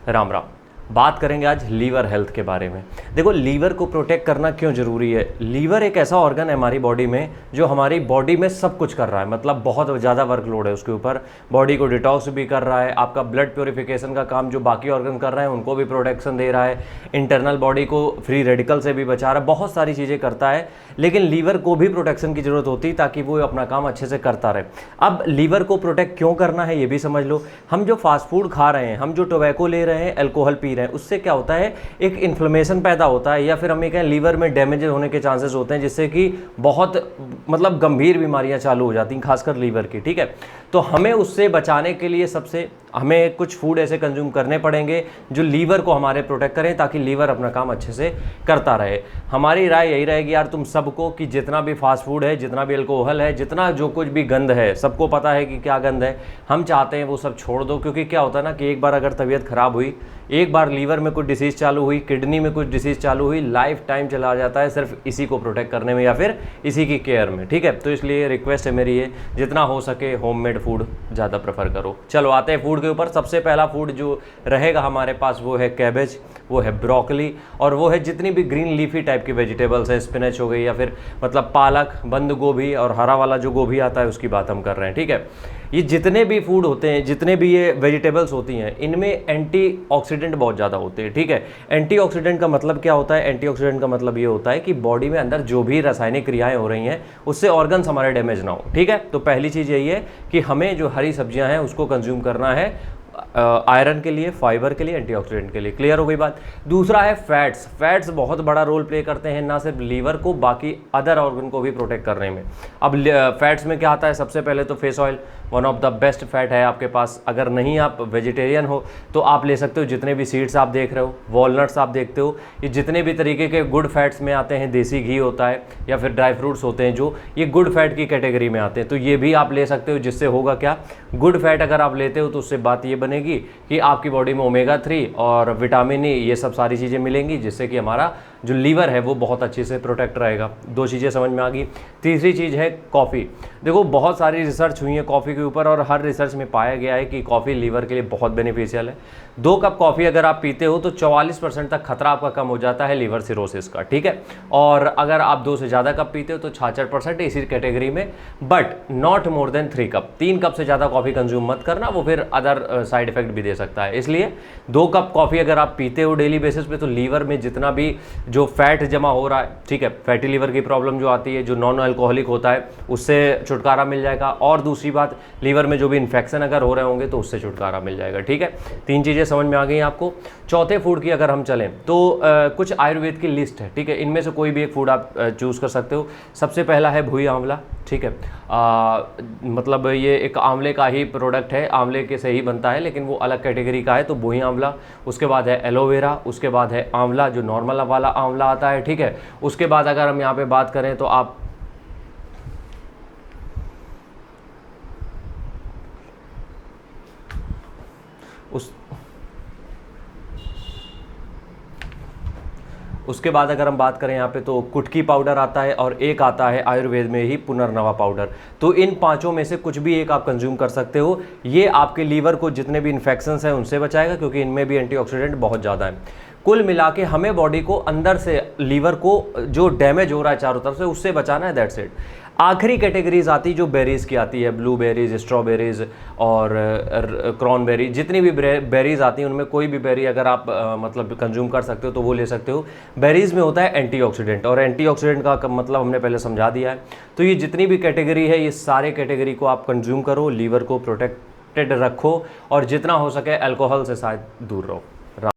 राम राम। बात करेंगे आज लीवर हेल्थ के बारे में। देखो, लीवर को प्रोटेक्ट करना क्यों ज़रूरी है। लीवर एक ऐसा ऑर्गन है हमारी बॉडी में जो हमारी बॉडी में सब कुछ कर रहा है, मतलब बहुत ज़्यादा वर्कलोड है उसके ऊपर। बॉडी को डिटॉक्स भी कर रहा है, आपका ब्लड प्योरीफिकेशन का काम जो बाकी ऑर्गन कर रहे हैं उनको भी प्रोटेक्शन दे रहा है, इंटरनल बॉडी को फ्री रेडिकल से भी बचा रहा है, बहुत सारी चीज़ें करता है। लेकिन लीवर को भी प्रोटेक्शन की ज़रूरत होती है ताकि वो अपना काम अच्छे से करता रहे। अब लीवर को प्रोटेक्ट क्यों करना है ये भी समझ लो। हम जो फास्ट फूड खा रहे हैं, हम जो टोबैको ले रहे हैं, अल्कोहल पी रहे हैं, उससे क्या होता है, एक इन्फ्लेमेशन पैदा होता है, या फिर हम ये कहें लीवर में डैमेज होने के चांसेस होते हैं, जिससे कि बहुत मतलब गंभीर बीमारियां चालू हो जाती हैं, खासकर लीवर की। ठीक है, तो हमें उससे बचाने के लिए सबसे हमें कुछ फूड ऐसे कंज्यूम करने पड़ेंगे जो लीवर को हमारे प्रोटेक्ट करें, ताकि लीवर अपना काम अच्छे से करता रहे। हमारी राय यही रहेगी यार तुम सबको कि जितना भी फास्ट फूड है, जितना भी अल्कोहल है, जितना जो कुछ भी गंद है, सबको पता है कि क्या गंद है, हम चाहते हैं वो सब छोड़ दो। क्योंकि क्या होता है ना कि एक बार अगर तबीयत खराब हुई, एक बार लीवर में कुछ डिसीज़ चालू हुई, किडनी में कुछ डिसीज़ चालू हुई, लाइफ टाइम चला जाता है सिर्फ इसी को प्रोटेक्ट करने में या फिर इसी की केयर में। ठीक है, तो इसलिए रिक्वेस्ट है मेरी ये, जितना हो सके होममेड फूड ज़्यादा प्रेफर करो। चलो आते हैं फूड के ऊपर। सबसे पहला फूड जो रहेगा हमारे पास वो है कैबेज, वो है ब्रोकली, और वो है जितनी भी ग्रीन लीफी टाइप की वेजिटेबल्स है, स्पिनच हो गई या फिर मतलब पालक, बंद गोभी और हरा वाला जो गोभी आता है उसकी बात हम कर रहे हैं। ठीक है, ये जितने भी फूड होते हैं, जितने भी ये वेजिटेबल्स होती हैं, इनमें एंटीऑक्सीडेंट बहुत ज़्यादा होते हैं। ठीक है, एंटीऑक्सीडेंट का मतलब क्या होता है? एंटीऑक्सीडेंट का मतलब ये होता है कि बॉडी में अंदर जो भी रासायनिक क्रियाएं हो रही हैं उससे ऑर्गन्स हमारे डैमेज ना हो। ठीक है, तो पहली चीज़ यही है कि हमें जो हरी सब्जियां हैं उसको कंज्यूम करना है आयरन के लिए, फाइबर के लिए, एंटीऑक्सीडेंट के लिए। क्लियर हो गई बात। दूसरा है फैट्स। फैट्स बहुत बड़ा रोल प्ले करते हैं, ना सिर्फ लीवर को, बाकी अदर ऑर्गन को भी प्रोटेक्ट करने में। अब फैट्स में क्या आता है? सबसे पहले तो face oil one of the best fat है आपके पास। अगर नहीं आप वेजिटेरियन हो तो आप ले सकते हो जितने भी सीड्स आप देख रहे हो, वॉलनट्स आप देखते हो, ये जितने भी तरीके के गुड फैट्स में आते हैं, देसी घी होता है या फिर ड्राई फ्रूट्स होते हैं जो ये गुड फैट की कैटेगरी में आते हैं, तो ये भी आप ले सकते हो। जिससे होगा क्या, गुड फैट अगर आप लेते हो तो उससे बात ये बनेगी कि आपकी बॉडी में ओमेगा 3 और विटामिन ई, ये सब सारी चीज़ें मिलेंगी, जिससे कि हमारा जो लीवर है वो बहुत अच्छे से प्रोटेक्ट रहेगा। दो चीज़ें समझ में आ गई। तीसरी चीज़ है कॉफ़ी। देखो, बहुत सारी रिसर्च हुई है कॉफ़ी के ऊपर और हर रिसर्च में पाया गया है कि कॉफ़ी लीवर के लिए बहुत बेनिफिशियल है। 2 कप कॉफ़ी अगर आप पीते हो तो 44% तक खतरा आपका कम हो जाता है लीवर सिरोसिस का। ठीक है, और अगर आप 2 से ज़्यादा कप पीते हो तो 66% इसी कैटेगरी में, but not more than 3 cup. 3 cup से ज़्यादा कॉफ़ी कंज्यूम मत करना, वो फिर अदर साइड इफेक्ट भी दे सकता है। इसलिए 2 कप कॉफ़ी अगर आप पीते हो डेली बेसिस पे तो लीवर में जितना भी जो फैट जमा हो रहा है, ठीक है, फैटी लीवर की प्रॉब्लम जो आती है, जो नॉन अल्कोहलिक होता है, उससे छुटकारा मिल जाएगा। और दूसरी बात, लीवर में जो भी इन्फेक्शन अगर हो रहे होंगे तो उससे छुटकारा मिल जाएगा। ठीक है, 3 चीज़ें समझ में आ गई आपको। चौथे फूड की अगर हम चलें तो कुछ आयुर्वेद की लिस्ट है। ठीक है, इनमें से कोई भी एक फूड आप चूज़ कर सकते हो। सबसे पहला है भुई आंवला। ठीक है, मतलब ये एक आंवले का ही प्रोडक्ट है, आंवले के से ही बनता है, लेकिन वो अलग कैटेगरी का है, तो भुई आंवला। उसके बाद है एलोवेरा, उसके बाद है आंवला जो नॉर्मल वाला आंवला आता है। ठीक है, उसके बाद अगर हम यहाँ पे बात करें तो आप उसके बाद अगर हम बात करें यहाँ पे तो कुटकी पाउडर आता है और एक आता है आयुर्वेद में ही पुनर्नवा पाउडर। तो इन पांचों में से कुछ भी एक आप कंज्यूम कर सकते हो। ये आपके लीवर को जितने भी इन्फेक्शंस हैं उनसे बचाएगा, क्योंकि इनमें भी एंटीऑक्सीडेंट बहुत ज़्यादा है। कुल मिला के हमें बॉडी को अंदर से, लीवर को जो डैमेज हो रहा है चारों तरफ से, उससे बचाना है, दैट्स इट। आखिरी कैटेगरीज आती जो बेरीज़ की आती है, ब्लूबेरीज, स्ट्रॉबेरीज और क्रॉनबेरी, जितनी भी बेरीज आती हैं उनमें कोई भी बेरी अगर आप मतलब कंज्यूम कर सकते हो तो वो ले सकते हो। बेरीज में होता है एंटीऑक्सीडेंट, और एंटीऑक्सीडेंट का मतलब हमने पहले समझा दिया है। तो ये जितनी भी कैटेगरी है, ये सारे कैटेगरी को आप कंज्यूम करो, लीवर को प्रोटेक्टेड रखो और जितना हो सके अल्कोहल से शायद दूर रहो।